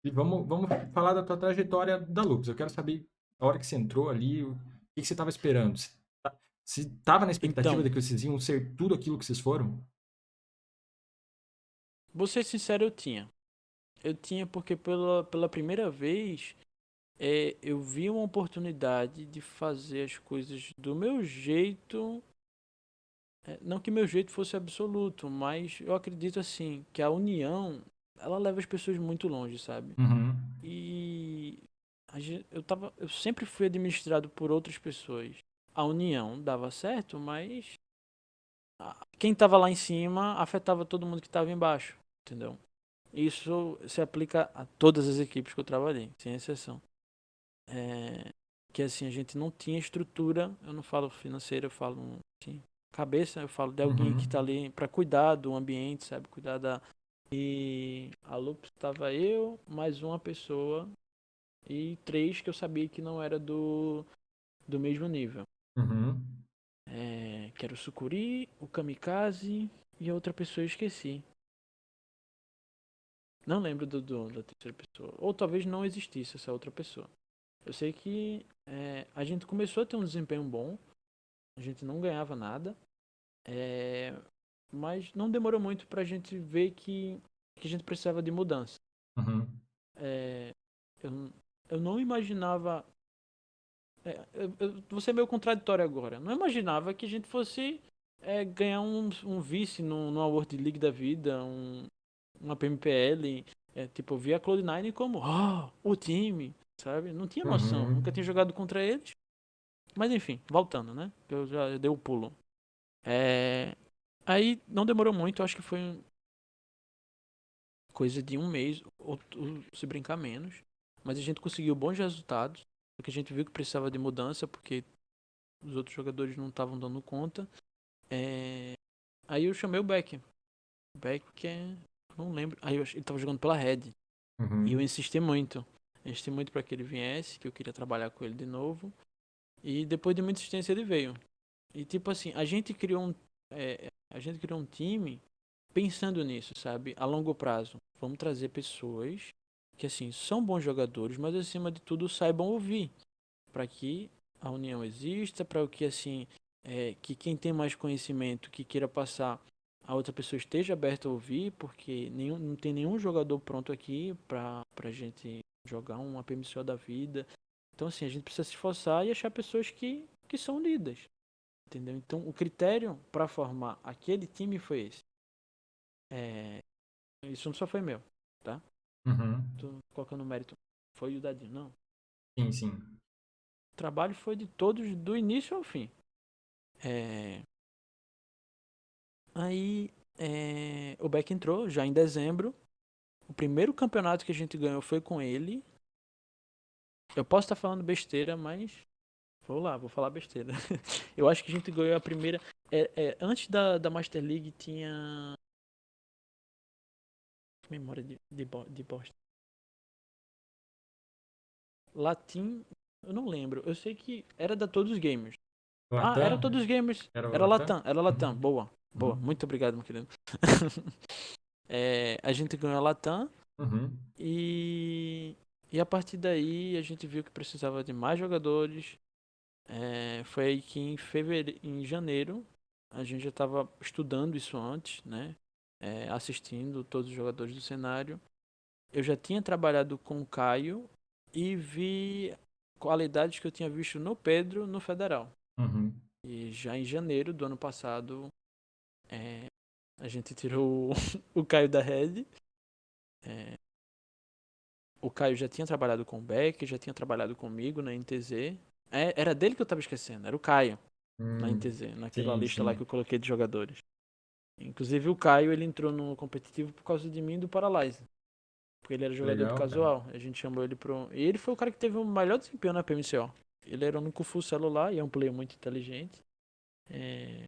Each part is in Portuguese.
E vamos falar da tua trajetória da Lux. Eu quero saber a hora que você entrou ali, o que que você estava esperando? Se estava na expectativa Então, de que vocês iam ser tudo aquilo que vocês foram? vou ser sincero, eu tinha. Eu tinha porque pela primeira vez eu vi uma oportunidade de fazer as coisas do meu jeito. Não que meu jeito fosse absoluto, mas eu acredito assim, que a união, ela leva as pessoas muito longe, sabe? Uhum. E eu sempre fui administrado por outras pessoas. A união dava certo, mas quem estava lá em cima afetava todo mundo que estava embaixo, entendeu? Isso se aplica a todas as equipes que eu trabalhei, sem exceção. É, que assim, a gente não tinha estrutura, eu não falo financeira, eu falo assim, cabeça, eu falo de alguém que Uhum. tá ali para cuidar do ambiente, sabe? Cuidar da. E a Lupus estava eu, mais uma pessoa e três que eu sabia que não era do mesmo nível. Uhum. Que era o Sukuri, o Kamikaze e a outra pessoa eu esqueci. Não lembro da terceira pessoa. Ou talvez não existisse essa outra pessoa. Eu sei que a gente começou a ter um desempenho bom, a gente não ganhava nada, é, mas não demorou muito pra gente ver que a gente precisava de mudança. Uhum. É, eu, eu não imaginava. Vou ser meio contraditório agora. Não imaginava que a gente fosse ganhar um vice numa World League da vida, uma PMPL. Tipo, eu via a Cloud9 como o time, sabe? Não tinha noção, Uhum. nunca tinha jogado contra eles. Mas enfim, voltando, né? Eu já dei o pulo. É, Aí não demorou muito, acho que foi coisa de um mês, ou se brincar menos. Mas a gente conseguiu bons resultados, porque a gente viu que precisava de mudança, porque os outros jogadores não estavam dando conta. É, Aí eu chamei o Beck. O Beck que é. Não lembro. Ele tava jogando pela Red. E eu Uhum. insisti muito. Insisti muito para que ele viesse, que eu queria trabalhar com ele de novo. E depois de muita insistência ele veio. E tipo assim, a gente criou um time pensando nisso, sabe? A longo prazo. Vamos trazer pessoas que assim são bons jogadores, mas acima de tudo saibam ouvir, para que a união exista, para que assim que quem tem mais conhecimento que queira passar a outra pessoa esteja aberta a ouvir, porque não tem nenhum jogador pronto aqui para gente jogar um APMCO da vida. Então assim, a gente precisa se esforçar e achar pessoas que são unidas, entendeu? Então o critério para formar aquele time foi esse. É, Isso não só foi meu, tá? Uhum. Tô colocando mérito. Foi o Dadinho, não. O Sim, sim. trabalho foi de todos, do início ao fim. É, o Beck entrou já em dezembro. O primeiro campeonato que a gente ganhou foi com ele. Eu posso estar falando besteira, mas vou lá, vou falar besteira. Eu acho que a gente ganhou a primeira. Antes da Master League tinha. Memória de bosta. Latim, eu não lembro. Eu sei que era da Todos os Gamers. Ah, era Latam? Todos os Gamers. Era o Era Latam? Latam, era Latam. Uhum. Boa, boa. Uhum. Muito obrigado, meu querido. A gente ganhou a Latam Uhum. e, e a partir daí a gente viu que precisava de mais jogadores. Foi aí que em janeiro, a gente já estava estudando isso antes, né? Assistindo todos os jogadores do cenário. Eu já tinha trabalhado com o Caio e vi qualidades que eu tinha visto no Pedro no Federal. Uhum. E já em janeiro do ano passado, é, a gente tirou o Caio da Red. É, o Caio já tinha trabalhado com o Beck, já tinha trabalhado comigo na NTZ. Era dele que eu tava esquecendo, era o Caio na Hum. NTZ, naquela Sim, lista lá que sim. eu coloquei de jogadores. Inclusive o Caio, ele entrou no competitivo por causa de mim e do Paralyze. Porque ele era jogador de Legal, cara. casual. A gente chamou ele pro. E ele foi o cara que teve o melhor desempenho na PMCO. Ele era o único full celular e é um player muito inteligente. É,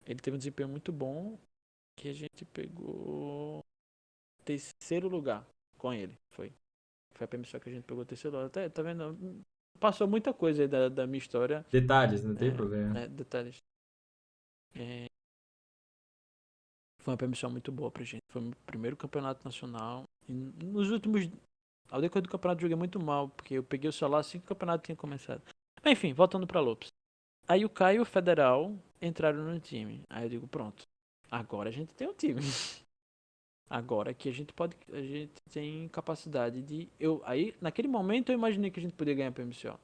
Ele teve um desempenho muito bom. Que a gente pegou terceiro lugar com ele. Foi a PMCO que a gente pegou terceiro lugar. Tá vendo? Passou muita coisa aí da minha história. Detalhes, não tem problema. Detalhes. É, Foi uma PMCO muito boa pra gente. Foi o meu primeiro campeonato nacional. E nos últimos Ao decorrer do campeonato eu joguei muito mal, porque eu peguei o celular assim que o campeonato tinha começado. Mas enfim, voltando pra Lopes. Aí o Caio e o Federal entraram no time. Aí eu digo, pronto, agora a gente tem um time. Agora que a gente tem capacidade de aí naquele momento eu imaginei que a gente podia ganhar a PMCO.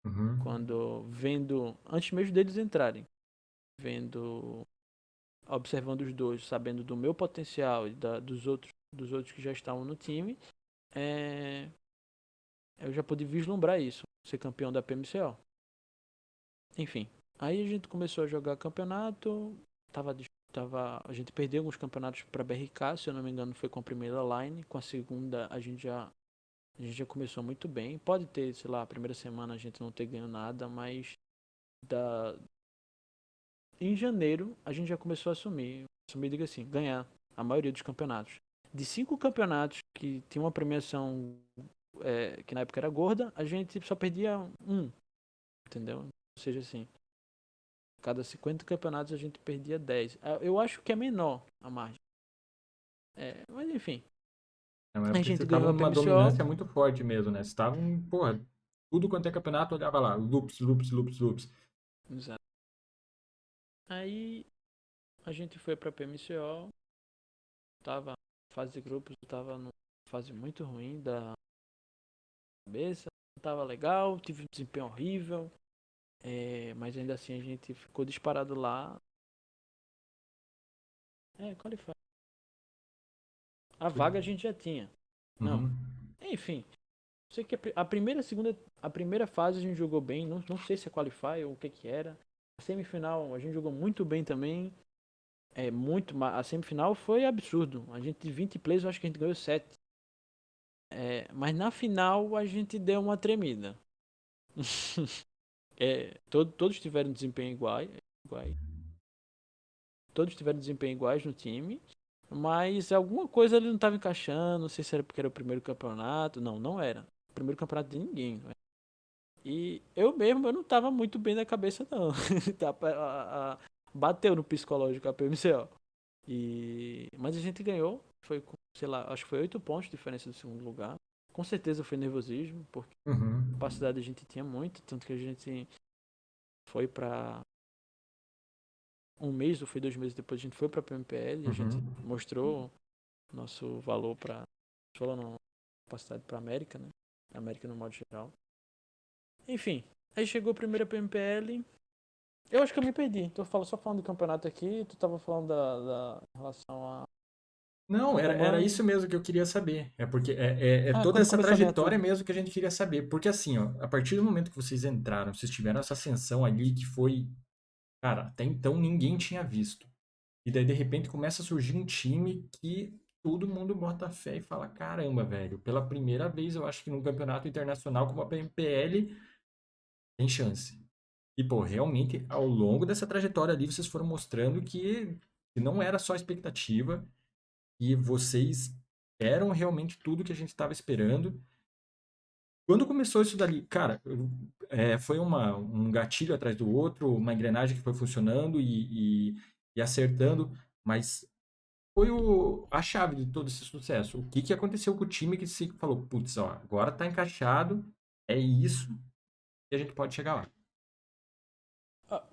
Uhum. Quando vendo, antes mesmo deles entrarem, vendo, observando os dois, sabendo do meu potencial e dos outros que já estavam no time, é, eu já pude vislumbrar isso, ser campeão da PMCO. Enfim, aí a gente começou a jogar campeonato, tava, a gente perdeu alguns campeonatos para BRK, se eu não me engano foi com a primeira line, com a segunda a gente já começou muito bem. Pode ter, sei lá, a primeira semana a gente não ter ganho nada, mas da em janeiro a gente já começou a assumir, diga assim, ganhar a maioria dos campeonatos. De 5 campeonatos que tinha uma premiação que na época era gorda, a gente só perdia um, entendeu? Ou seja, assim, cada 50 campeonatos a gente perdia 10. Eu acho que é menor a margem. Mas enfim, É uma a época que você gente tava ganhou a numa PMCO. dominância muito forte mesmo, né? Você tava, porra, tudo quanto é campeonato, olhava lá, loops, loops, loops, loops. Exato. Aí a gente foi pra PMCO, tava fase de grupos, tava numa fase muito ruim da cabeça, não tava legal, tive um desempenho horrível, mas ainda assim a gente ficou disparado lá. Qualified. A vaga a gente já tinha. Não. Uhum. Enfim, sei que a primeira, a primeira fase a gente jogou bem, não sei se é qualify ou o que que era. A semifinal a gente jogou muito bem também. A semifinal foi absurdo. A gente de 20 plays, eu acho que a gente ganhou 7. Mas na final a gente deu uma tremida. Todos tiveram desempenho iguais. Todos tiveram desempenho iguais no time. Mas alguma coisa ele não estava encaixando. Não sei se era porque era o primeiro campeonato. Não, não era. O primeiro campeonato de ninguém. Né? E eu mesmo, eu não estava muito bem na cabeça, não. Bateu no psicológico a PMCO. Mas a gente ganhou. Foi com, sei lá, acho que foi 8 pontos de diferença do segundo lugar. Com certeza foi nervosismo, porque Uhum. capacidade a gente tinha muito. Tanto que a gente foi pra um mês ou foi 2 meses depois a gente foi pra PMPL e a gente Uhum. mostrou nosso valor pra. Falando capacidade pra América, né? América no modo geral. Enfim, aí chegou a primeira PMPL. Eu acho que eu me perdi. Só falando de campeonato aqui, tu tava falando da em relação Não, a era comando. isso mesmo que eu queria saber. É porque é toda Quando essa começou a ganhar trajetória tudo. mesmo que a gente queria saber. Porque assim, ó, a partir do momento que vocês entraram, vocês tiveram essa ascensão ali que foi, cara, até então ninguém tinha visto. E daí, de repente, começa a surgir um time que todo mundo bota fé e fala: caramba, velho, pela primeira vez eu acho que num campeonato internacional como a PMPL tem chance. E, pô, realmente, ao longo dessa trajetória ali, vocês foram mostrando que não era só expectativa, e vocês eram realmente tudo que a gente estava esperando. Quando começou isso dali, cara, foi um gatilho atrás do outro, uma engrenagem que foi funcionando e acertando, mas foi a chave de todo esse sucesso. O que, que aconteceu com o time que se falou, putz, ó, agora tá encaixado, é isso, e a gente pode chegar lá.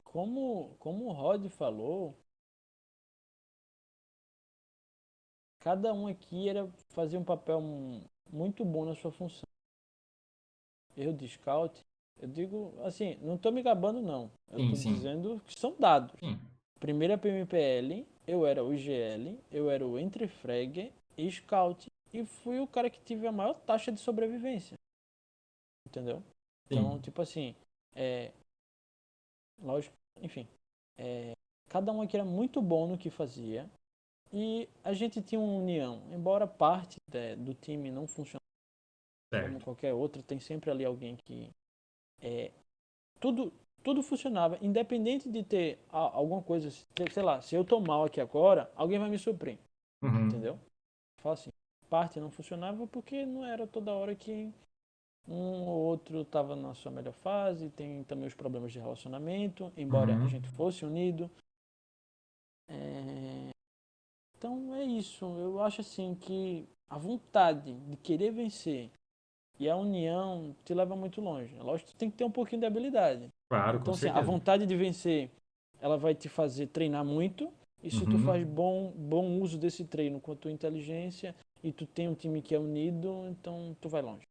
Como o Rod falou, cada um aqui fazia um papel muito bom na sua função. Eu de scout, eu digo assim, não tô me gabando não. Eu Sim, tô sim, dizendo que são dados. sim, Primeira PMPL, eu era o GL, eu era o entrefrag e scout. E fui o cara que tive a maior taxa de sobrevivência. Entendeu? Então, sim. tipo assim, é, lógico, enfim. Cada um aqui era muito bom no que fazia. E a gente tinha uma união. Embora parte do time não funcionasse como Certo. qualquer outro, tem sempre ali alguém que é, tudo tudo funcionava, independente de ter alguma coisa, sei lá, se eu tô mal aqui agora, alguém vai me suprir, Uhum. entendeu? Fala assim, parte não funcionava porque não era toda hora que um ou outro estava na sua melhor fase, tem também os problemas de relacionamento, embora a Uhum. gente fosse unido. É, Então é isso, eu acho assim que a vontade de querer vencer E a união te leva muito longe. Lógico que tu tem que ter um pouquinho de habilidade. Claro, com Então, assim, a certeza. vontade de vencer, ela vai te fazer treinar muito. E se tu faz Uhum. bom uso desse treino com a tua inteligência e tu tem um time que é unido, então tu vai longe.